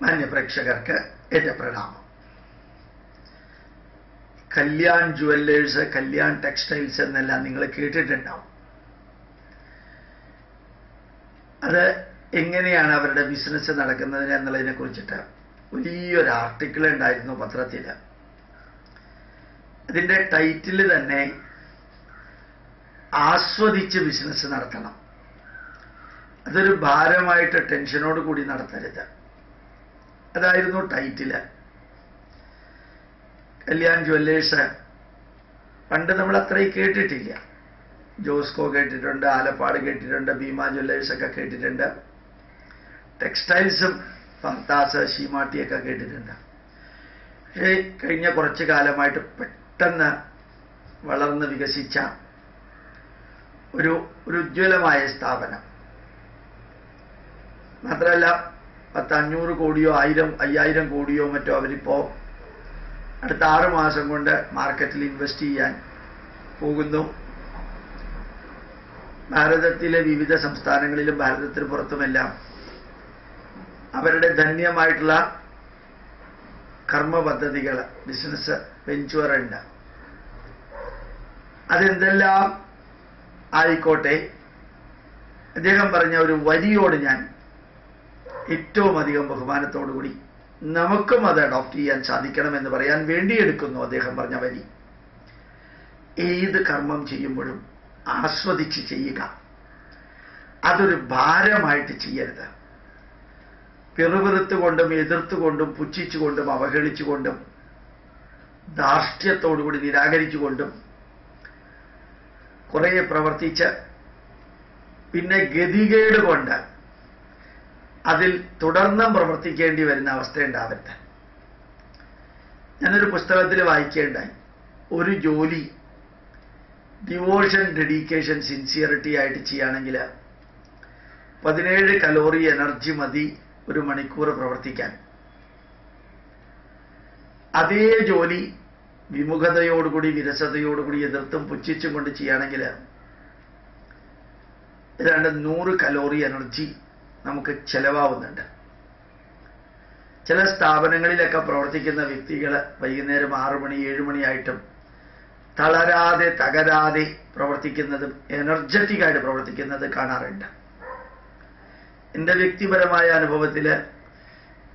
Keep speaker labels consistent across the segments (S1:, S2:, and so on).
S1: മാന്യപ്രേക്ഷകർക്ക് എൻ്റെ പ്രണാമം. Kalyan jewellers, Kalyan textiles എന്നെല്ലാം നിങ്ങൾ കേട്ടിട്ടുണ്ടാവും. അത് എങ്ങനെയാണ് അവരുടെ ബിസിനസ് നടക്കുന്നത് എന്നുള്ളതിനെ കുറിച്ചിട്ട് വലിയൊരു ആർട്ടിക്കിൾ ഉണ്ടായിരുന്നു പത്രത്തിൽ. അതിൻ്റെ ടൈറ്റിൽ തന്നെ ആസ്വദിച്ച് ബിസിനസ് നടത്തണം, അതൊരു ഭാരമായിട്ട് ടെൻഷനോട് കൂടി നടത്തരുത്, അതായിരുന്നു ടൈറ്റില്. കല്യാൺ ജുവല്ലേഴ്സ് പണ്ട് നമ്മൾ അത്രയും കേട്ടിട്ടില്ല. ജോസ്കോ കേട്ടിട്ടുണ്ട്, ആലപ്പാട് കേട്ടിട്ടുണ്ട്, ഭീമ ജ്വല്ലേഴ്സൊക്കെ കേട്ടിട്ടുണ്ട്, ടെക്സ്റ്റൈൽസും ഫർത്താസ്, ശീമാട്ടിയൊക്കെ കേട്ടിട്ടുണ്ട്. പക്ഷേ കഴിഞ്ഞ കുറച്ചു കാലമായിട്ട് പെട്ടെന്ന് വളർന്ന് വികസിച്ച ഒരു ഉജ്ജ്വലമായ സ്ഥാപനം. മാത്രമല്ല 500 കോടിയോ 5000 കോടിയോ മറ്റോ അവരിപ്പോൾ അടുത്ത 6 മാസം കൊണ്ട് മാർക്കറ്റിൽ ഇൻവെസ്റ്റ് ചെയ്യാൻ പോകുന്നു. ഭാരതത്തിലെ വിവിധ സംസ്ഥാനങ്ങളിലും ഭാരതത്തിന് പുറത്തുമെല്ലാം അവരുടെ ധന്യമായിട്ടുള്ള കർമ്മ പദ്ധതികൾ, ബിസിനസ് വെഞ്ചർ ഉണ്ട്. അതെന്തെല്ലാം ആയിക്കോട്ടെ, അദ്ദേഹം പറഞ്ഞ ഒരു വരിയോട് ഞാൻ ഏറ്റവും അധികം ബഹുമാനത്തോടുകൂടി നമുക്കും അത് അഡോപ്റ്റ് ചെയ്യാൻ സാധിക്കണമെന്ന് പറയാൻ വേണ്ടിയെടുക്കുന്നു. അദ്ദേഹം പറഞ്ഞ വരി: ഏത് കർമ്മം ചെയ്യുമ്പോഴും ആസ്വദിച്ച് ചെയ്യുക, അതൊരു ഭാരമായിട്ട് ചെയ്യരുത്. പിറുപിറുത്തുകൊണ്ടും എതിർത്തുകൊണ്ടും പുച്ഛിച്ചുകൊണ്ടും അവഹേളിച്ചുകൊണ്ടും ധാർഷ്ട്യത്തോടുകൂടി നിരാകരിച്ചുകൊണ്ടും കുറേ പ്രവർത്തിച്ച് പിന്നെ ഗതികേട് കൊണ്ട് അതിൽ തുടർന്നും പ്രവർത്തിക്കേണ്ടി വരുന്ന അവസ്ഥ ഉണ്ടാവരുത്. ഞാനൊരു പുസ്തകത്തിൽ വായിക്കേണ്ടായി, ഒരു ജോലി ഡിവോഷൻ, ഡെഡിക്കേഷൻ, സിൻസിയറിറ്റി ആയിട്ട് ചെയ്യുകയാണെങ്കിൽ 17 കലോറി എനർജി മതി 1 മണിക്കൂർ പ്രവർത്തിക്കാൻ. അതേ ജോലി വിമുഖതയോടുകൂടി, വിരസതയോടുകൂടി, എതിർത്തും പുച്ഛിച്ചും കൊണ്ട് ചെയ്യുകയാണെങ്കിൽ ഏതാണ്ട് 100 കലോറി എനർജി നമുക്ക് ചെലവാവുന്നുണ്ട്. ചില സ്ഥാപനങ്ങളിലൊക്കെ പ്രവർത്തിക്കുന്ന വ്യക്തികൾ വൈകുന്നേരം 6 മണി 7 മണിയായിട്ടും തളരാതെ തകരാതെ പ്രവർത്തിക്കുന്നതും എനർജറ്റിക്കായിട്ട് പ്രവർത്തിക്കുന്നത് കാണാറുണ്ട്. എൻ്റെ വ്യക്തിപരമായ അനുഭവത്തിൽ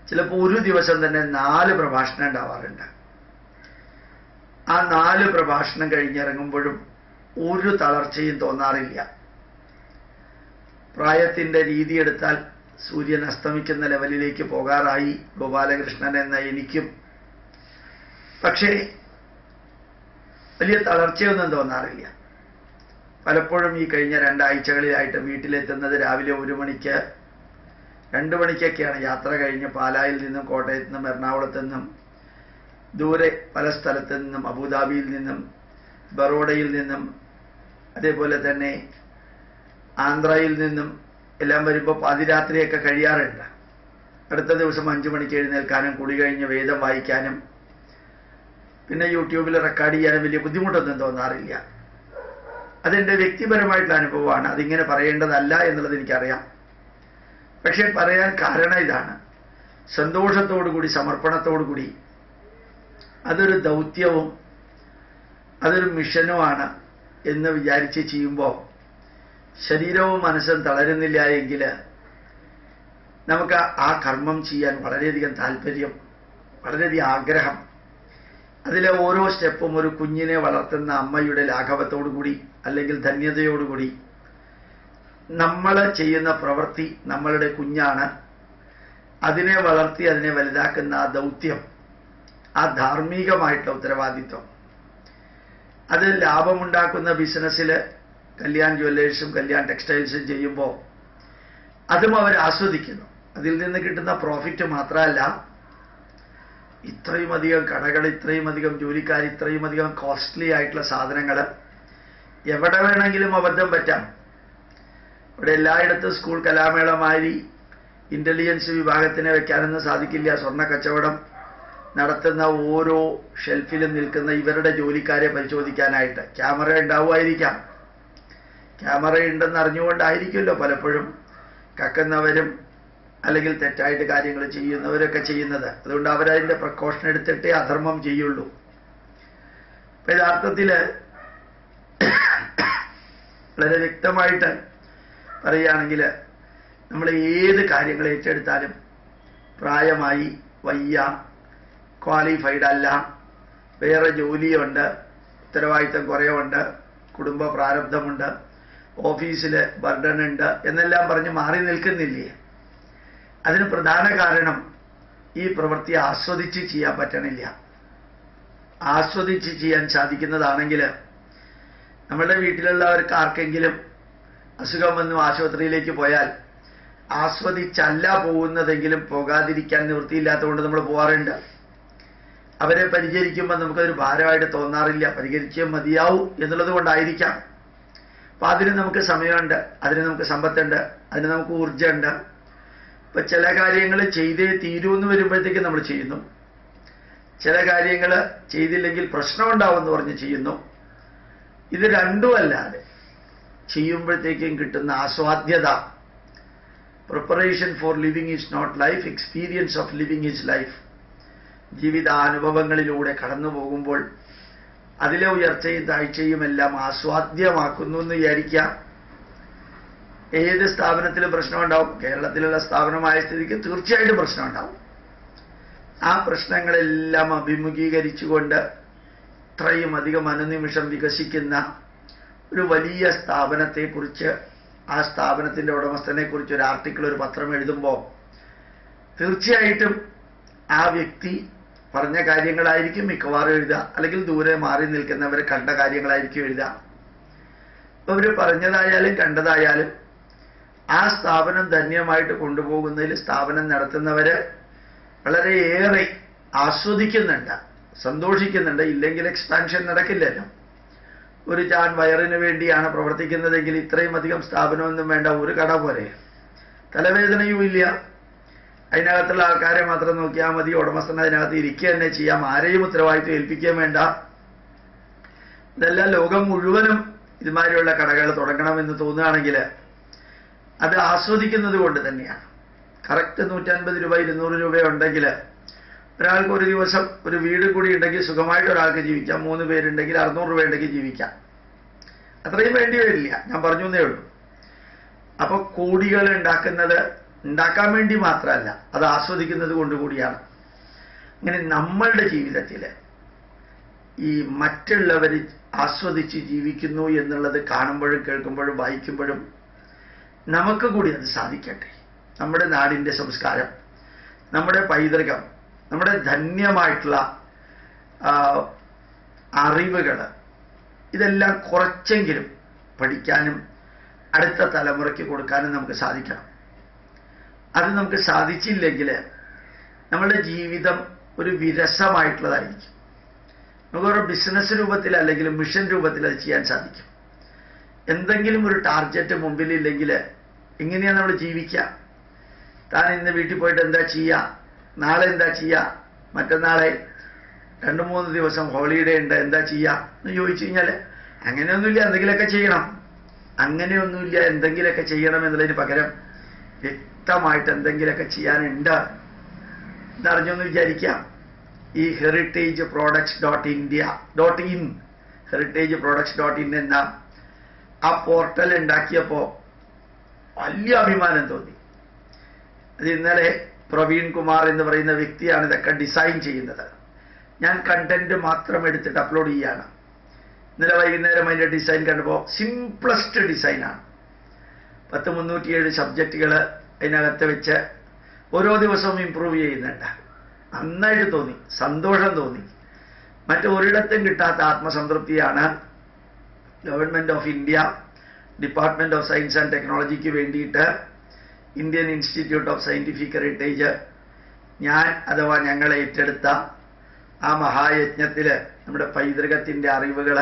S1: ചിലപ്പോൾ ഒരു ദിവസം തന്നെ 4 പ്രഭാഷണം ഉണ്ടാവാറുണ്ട്. ആ 4 പ്രഭാഷണം കഴിഞ്ഞിറങ്ങുമ്പോഴും ഒരു തളർച്ചയും തോന്നാറില്ല. പ്രായത്തിൻ്റെ രീതി എടുത്താൽ സൂര്യൻ അസ്തമിക്കുന്ന ലെവലിലേക്ക് പോകാറായി ഗോപാലകൃഷ്ണൻ എന്ന എനിക്കും. പക്ഷേ വലിയ തളർച്ചയൊന്നും തോന്നാറില്ല. പലപ്പോഴും ഈ കഴിഞ്ഞ 2 ആഴ്ചകളിലായിട്ട് വീട്ടിലെത്തുന്നത് രാവിലെ 1 മണിക്ക് 2 മണിക്കൊക്കെയാണ്. യാത്ര കഴിഞ്ഞ് പാലായിൽ നിന്നും, കോട്ടയത്ത് നിന്നും, എറണാകുളത്ത് നിന്നും, ദൂരെ പല സ്ഥലത്ത് നിന്നും, അബുദാബിയിൽ നിന്നും, ബറോഡയിൽ നിന്നും, അതേപോലെ തന്നെ ആന്ധ്രയിൽ നിന്നും എല്ലാം വരുമ്പോൾ പാതിരാത്രിയൊക്കെ കഴിയാറുണ്ട്. അടുത്ത ദിവസം 5 മണിക്ക് എഴുന്നേൽക്കാനും കുളി കഴിഞ്ഞ് വേദം വായിക്കാനും പിന്നെ യൂട്യൂബിൽ റെക്കോർഡ് ചെയ്യാനും വലിയ ബുദ്ധിമുട്ടൊന്നും തോന്നാറില്ല. അതെൻ്റെ വ്യക്തിപരമായിട്ടുള്ള അനുഭവമാണ്. അതിങ്ങനെ പറയേണ്ടതല്ല എന്നുള്ളത് എനിക്കറിയാം. പക്ഷെ പറയാൻ കാരണം ഇതാണ്: സന്തോഷത്തോടുകൂടി, സമർപ്പണത്തോടുകൂടി അതൊരു ദൗത്യവും അതൊരു മിഷനുമാണ് എന്ന് വിചാരിച്ച് ചെയ്യുമ്പോൾ ശരീരവും മനസ്സും തളരുന്നില്ല എങ്കിൽ നമുക്ക് ആ കർമ്മം ചെയ്യാൻ വളരെയധികം താല്പര്യം, വളരെയധികം ആഗ്രഹം. അതിലെ ഓരോ സ്റ്റെപ്പും ഒരു കുഞ്ഞിനെ വളർത്തുന്ന അമ്മയുടെ ലാഘവത്തോടുകൂടി അല്ലെങ്കിൽ ധന്യതയോടുകൂടി നമ്മൾ ചെയ്യുന്ന പ്രവൃത്തി നമ്മളുടെ കുഞ്ഞാണ്, അതിനെ വളർത്തി അതിനെ വലുതാക്കുന്ന ആ ദൗത്യം, ആ ധാർമ്മികമായിട്ടുള്ള ഉത്തരവാദിത്വം, അത് ലാഭമുണ്ടാക്കുന്ന ബിസിനസ്സിൽ കല്യാൺ ജുവല്ലേഴ്സും കല്യാൺ ടെക്സ്റ്റൈൽസും ചെയ്യുമ്പോൾ അതും അവർ ആസ്വദിക്കുന്നു. അതിൽ നിന്ന് കിട്ടുന്ന പ്രോഫിറ്റ് മാത്രമല്ല, ഇത്രയും അധികം കടകൾ, ഇത്രയും അധികം ജോലിക്കാർ, ഇത്രയും അധികം കോസ്റ്റ്ലി ആയിട്ടുള്ള സാധനങ്ങൾ എവിടെ വേണമെങ്കിലും അബദ്ധം പറ്റാം. ഇവിടെ എല്ലായിടത്തും സ്കൂൾ കലാമേളമാരി ഇന്റലിജൻസ് വിഭാഗത്തിനെ വെക്കാനൊന്നും സാധിക്കില്ല. സ്വർണ്ണ കച്ചവടം നടത്തുന്ന ഓരോ ഷെൽഫിലും നിൽക്കുന്ന ഇവരുടെ ജോലിക്കാരെ പരിശോധിക്കാനായിട്ട് ക്യാമറ ഉണ്ടാവുമായിരിക്കാം. ക്യാമറ ഉണ്ടെന്ന് അറിഞ്ഞുകൊണ്ടായിരിക്കുമല്ലോ പലപ്പോഴും കക്കുന്നവരും അല്ലെങ്കിൽ തെറ്റായിട്ട് കാര്യങ്ങൾ ചെയ്യുന്നവരൊക്കെ ചെയ്യുന്നത്. അതുകൊണ്ട് അവരതിൻ്റെ പ്രിക്കോഷൻ എടുത്തിട്ടേ അധർമ്മം ചെയ്യുള്ളൂ. അപ്പം യഥാർത്ഥത്തിൽ വളരെ വ്യക്തമായിട്ട് പറയുകയാണെങ്കിൽ നമ്മൾ ഏത് കാര്യങ്ങൾ ഏറ്റെടുത്താലും പ്രായമായി, വയ്യ, ക്വാളിഫൈഡ് അല്ല, വേറെ ജോലിയുണ്ട്, ഉത്തരവാദിത്തം കുറവുണ്ട്, കുടുംബ പ്രാരബ്ധമുണ്ട്, ഓഫീസിൽ ബർഡൻ ഉണ്ട് എന്നെല്ലാം പറഞ്ഞ് മാറി നിൽക്കുന്നില്ലേ? അതിന് പ്രധാന കാരണം ഈ പ്രവൃത്തി ആസ്വദിച്ച് ചെയ്യാൻ പറ്റണില്ല. ആസ്വദിച്ച് ചെയ്യാൻ സാധിക്കുന്നതാണെങ്കിൽ നമ്മുടെ വീട്ടിലുള്ളവർക്ക് ആർക്കെങ്കിലും അസുഖം വന്നു ആശുപത്രിയിലേക്ക് പോയാൽ ആസ്വദിച്ചല്ല പോകുന്നതെങ്കിലും പോകാതിരിക്കാൻ നിവൃത്തിയില്ലാത്തതുകൊണ്ട് നമ്മൾ പോകാറുണ്ട്. അവരെ പരിചരിക്കുമ്പോൾ നമുക്കതൊരു ഭാരമായിട്ട് തോന്നാറില്ല. പരിഹരിച്ചേ മതിയാവും എന്നുള്ളത് കൊണ്ടായിരിക്കാം. അപ്പം അതിന് നമുക്ക് സമയമുണ്ട്, അതിന് നമുക്ക് സമ്പത്തുണ്ട്, അതിന് നമുക്ക് ഊർജ്ജമുണ്ട്. ഇപ്പം ചില കാര്യങ്ങൾ ചെയ്തേ തീരൂ എന്ന് വരുമ്പോഴത്തേക്കും നമ്മൾ ചെയ്യുന്നു. ചില കാര്യങ്ങൾ ചെയ്തില്ലെങ്കിൽ പ്രശ്നമുണ്ടാവുമെന്ന് പറഞ്ഞ് ചെയ്യുന്നു. ഇത് രണ്ടുമല്ലാതെ ചെയ്യുമ്പോഴത്തേക്കും കിട്ടുന്ന ആസ്വാദ്യത, preparation for living is not life, experience of living is life. ജീവിതാനുഭവങ്ങളിലൂടെ കടന്നു പോകുമ്പോൾ അതിലെ ഉയർച്ചയും താഴ്ചയും എല്ലാം ആസ്വാദ്യമാക്കുന്നു എന്ന് വിചാരിക്കാം. ഏത് സ്ഥാപനത്തിലും പ്രശ്നമുണ്ടാവും. കേരളത്തിലുള്ള സ്ഥാപനമായ സ്ഥിതിക്ക് തീർച്ചയായിട്ടും പ്രശ്നമുണ്ടാവും. ആ പ്രശ്നങ്ങളെല്ലാം അഭിമുഖീകരിച്ചുകൊണ്ട് ഇത്രയും അധികം അനുനിമിഷം വികസിക്കുന്ന ഒരു വലിയ സ്ഥാപനത്തെക്കുറിച്ച്, ആ സ്ഥാപനത്തിൻ്റെ ഉടമസ്ഥനെക്കുറിച്ച് ഒരു ആർട്ടിക്കിൾ, ഒരു പത്രം എഴുതുമ്പോൾ തീർച്ചയായിട്ടും ആ വ്യക്തി പറഞ്ഞ കാര്യങ്ങളായിരിക്കും മിക്കവാറും എഴുതുക, അല്ലെങ്കിൽ ദൂരെ മാറി നിൽക്കുന്നവർ കണ്ട കാര്യങ്ങളായിരിക്കും എഴുതുക. അപ്പോൾ അവർ പറഞ്ഞതായാലും കണ്ടതായാലും ആ സ്ഥാപനം ധന്യമായിട്ട് കൊണ്ടുപോകുന്നതിൽ സ്ഥാപനം നടത്തുന്നവർ വളരെയേറെ ആസ്വദിക്കുന്നുണ്ട്, സന്തോഷിക്കുന്നുണ്ട്. ഇല്ലെങ്കിൽ എക്സ്പാൻഷൻ നടക്കില്ലല്ലോ. ഒരു ചാൻ വയറിന് വേണ്ടിയാണ് പ്രവർത്തിക്കുന്നതെങ്കിൽ ഇത്രയും അധികം സ്ഥാപനമൊന്നും വേണ്ട, ഒരു കട പോലെ. തലവേദനയും ഇല്ല, അതിനകത്തുള്ള ആൾക്കാരെ മാത്രം നോക്കിയാൽ മതി, ഉടമസ്ഥൻ അതിനകത്ത് ഇരിക്കുക തന്നെ ചെയ്യാം, ആരെയും ഉത്തരവാദിത്വം ഏൽപ്പിക്കുകയും വേണ്ട. ഇതെല്ലാം ലോകം മുഴുവനും ഇതുമാതിരിയുള്ള കടകൾ തുടങ്ങണമെന്ന് തോന്നുകയാണെങ്കിൽ അത് ആസ്വദിക്കുന്നത് കൊണ്ട് തന്നെയാണ്. കറക്റ്റ് 150 രൂപ 200 രൂപ ഉണ്ടെങ്കിൽ ഒരാൾക്ക് ഒരു ദിവസം ഒരു വീട് കൂടി ഉണ്ടെങ്കിൽ സുഖമായിട്ട് ഒരാൾക്ക് ജീവിക്കാം. 3 പേരുണ്ടെങ്കിൽ 600 രൂപ ഉണ്ടെങ്കിൽ ജീവിക്കാം. അത്രയും വേണ്ടി വരില്ല, ഞാൻ പറഞ്ഞു എന്നേ ഉള്ളൂ. അപ്പൊ കോടികൾ ഉണ്ടാക്കാൻ വേണ്ടി മാത്രമല്ല, അത് ആസ്വദിക്കുന്നത് കൊണ്ടുകൂടിയാണ്. അങ്ങനെ നമ്മളുടെ ജീവിതത്തിൽ ഈ മറ്റുള്ളവർ ആസ്വദിച്ച് ജീവിക്കുന്നു എന്നുള്ളത് കാണുമ്പോഴും കേൾക്കുമ്പോഴും വായിക്കുമ്പോഴും നമുക്ക് കൂടി അത് സാധിക്കട്ടെ. നമ്മുടെ നാടിൻ്റെ സംസ്കാരം, നമ്മുടെ പൈതൃകം, നമ്മുടെ ധന്യമായിട്ടുള്ള അറിവുകൾ, ഇതെല്ലാം കുറച്ചെങ്കിലും പഠിക്കാനും അടുത്ത തലമുറയ്ക്ക് കൊടുക്കാനും നമുക്ക് സാധിക്കണം. അത് നമുക്ക് സാധിച്ചില്ലെങ്കിൽ നമ്മുടെ ജീവിതം ഒരു വിരസമായിട്ടുള്ളതായിരിക്കും. നമുക്കൊരു ബിസിനസ് രൂപത്തിൽ അല്ലെങ്കിൽ മിഷൻ രൂപത്തിൽ അത് ചെയ്യാൻ സാധിക്കും. എന്തെങ്കിലും ഒരു ടാർഗറ്റ് മുമ്പിലില്ലെങ്കിൽ എങ്ങനെയാണ് നമ്മൾ ജീവിക്കുക? താൻ ഇന്ന് വീട്ടിൽ പോയിട്ട് എന്താ ചെയ്യുക, നാളെ എന്താ ചെയ്യുക, മറ്റന്നാളെ 2-3 ദിവസം ഹോളിഡേ ഉണ്ട്, എന്താ ചെയ്യുക എന്ന് ചോദിച്ചു കഴിഞ്ഞാൽ അങ്ങനെയൊന്നുമില്ല, എന്തെങ്കിലുമൊക്കെ ചെയ്യണം. അങ്ങനെയൊന്നുമില്ല, എന്തെങ്കിലുമൊക്കെ ചെയ്യണം എന്നുള്ളതിന് പകരം വ്യക്തമായിട്ട് എന്തെങ്കിലുമൊക്കെ ചെയ്യാനുണ്ട് എന്നറിഞ്ഞൊന്ന് വിചാരിക്കാം. ഈ heritage-products.india.in heritage-products.in എന്ന ആ പോർട്ടൽ ഉണ്ടാക്കിയപ്പോൾ വലിയ അഭിമാനം തോന്നി. അത് ഇന്നലെ പ്രവീൺ കുമാർ എന്ന് പറയുന്ന വ്യക്തിയാണ് ഇതൊക്കെ ഡിസൈൻ ചെയ്യുന്നത്. ഞാൻ കണ്ടന്റ് മാത്രം എടുത്തിട്ട് അപ്ലോഡ് ചെയ്യാണ്. ഇന്നലെ വൈകുന്നേരം അതിൻ്റെ ഡിസൈൻ കണ്ടപ്പോൾ സിംപ്ലസ്റ്റ് ഡിസൈനാണ്. 307 സബ്ജക്റ്റുകൾ അതിനകത്ത് വെച്ച് ഓരോ ദിവസവും ഇമ്പ്രൂവ് ചെയ്യുന്നുണ്ട്. നന്നായിട്ട് തോന്നി, സന്തോഷം തോന്നി. മറ്റൊരിടത്തും കിട്ടാത്ത ആത്മസംതൃപ്തിയാണ് government of India department of science and ടെക്നോളജിക്ക് വേണ്ടിയിട്ട് Indian institute of scientific heritage അഥവാ ഞങ്ങൾ ഏറ്റെടുത്ത ആ മഹായജ്ഞത്തിൽ നമ്മുടെ പൈതൃകത്തിൻ്റെ അറിവുകൾ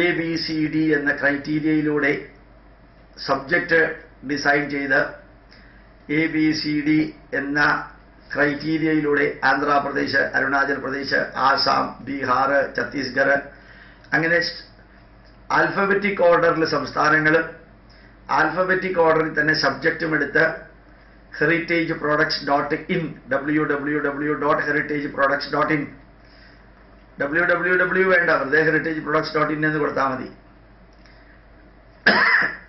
S1: ABCD എന്ന ക്രൈറ്റീരിയയിലൂടെ സബ്ജക്റ്റ് ഡിസൈൻ ചെയ്ത് ABCD എന്ന ക്രൈറ്റീരിയയിലൂടെ ആന്ധ്രാപ്രദേശ്, അരുണാചൽ പ്രദേശ്, ആസാം, ബീഹാർ, ഛത്തീസ്ഗഡ്, അങ്ങനെ ആൽഫബറ്റിക് ഓർഡറിൽ സംസ്ഥാനങ്ങൾ, ആൽഫബറ്റിക് ഓർഡറിൽ തന്നെ സബ്ജക്റ്റും എടുത്ത് heritageproducts.in, www.heritageproducts.in. www വേണ്ട, വെറുതെ heritageproducts.in എന്ന് കൊടുത്താൽ മതി.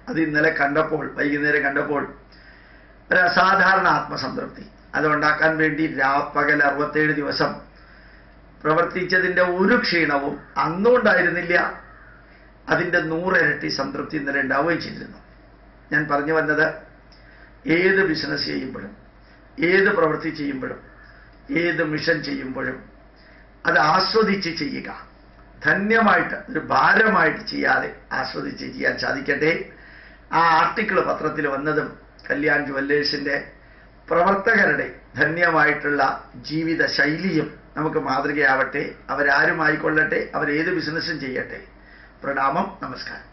S1: അത് ഇന്നലെ കണ്ടപ്പോൾ, വൈകുന്നേരം കണ്ടപ്പോൾ ഒരു അസാധാരണ ആത്മസംതൃപ്തി. അതുണ്ടാക്കാൻ വേണ്ടി പകൽ 67 ദിവസം പ്രവർത്തിച്ചതിൻ്റെ ഒരു ക്ഷീണവും അന്നുണ്ടായിരുന്നില്ല. അതിൻ്റെ 100 ഇരട്ടി സംതൃപ്തി ഇന്നലെ ഉണ്ടാവുകയും ചെയ്തിരുന്നു. ഞാൻ പറഞ്ഞു വന്നത്, ഏത് ബിസിനസ് ചെയ്യുമ്പോഴും, ഏത് പ്രവൃത്തി ചെയ്യുമ്പോഴും, ഏത് മിഷൻ ചെയ്യുമ്പോഴും അത് ആസ്വദിച്ച് ചെയ്യുക. ധന്യമായിട്ട്, ഒരു ഭാരമായിട്ട് ചെയ്യാതെ ആസ്വദിച്ച് ചെയ്യാൻ സാധിക്കട്ടെ. ആ ആർട്ടിക്കിൾ പത്രത്തിൽ വന്നതും കല്യാൺ ജുവല്ലേഴ്സിൻ്റെ പ്രവർത്തകരുടെ ധന്യമായിട്ടുള്ള ജീവിത ശൈലിയും നമുക്ക് മാതൃകയാവട്ടെ. അവരാരുമായിക്കൊള്ളട്ടെ, അവരേത് ബിസിനസ്സും ചെയ്യട്ടെ. പ്രണാമം, നമസ്കാരം.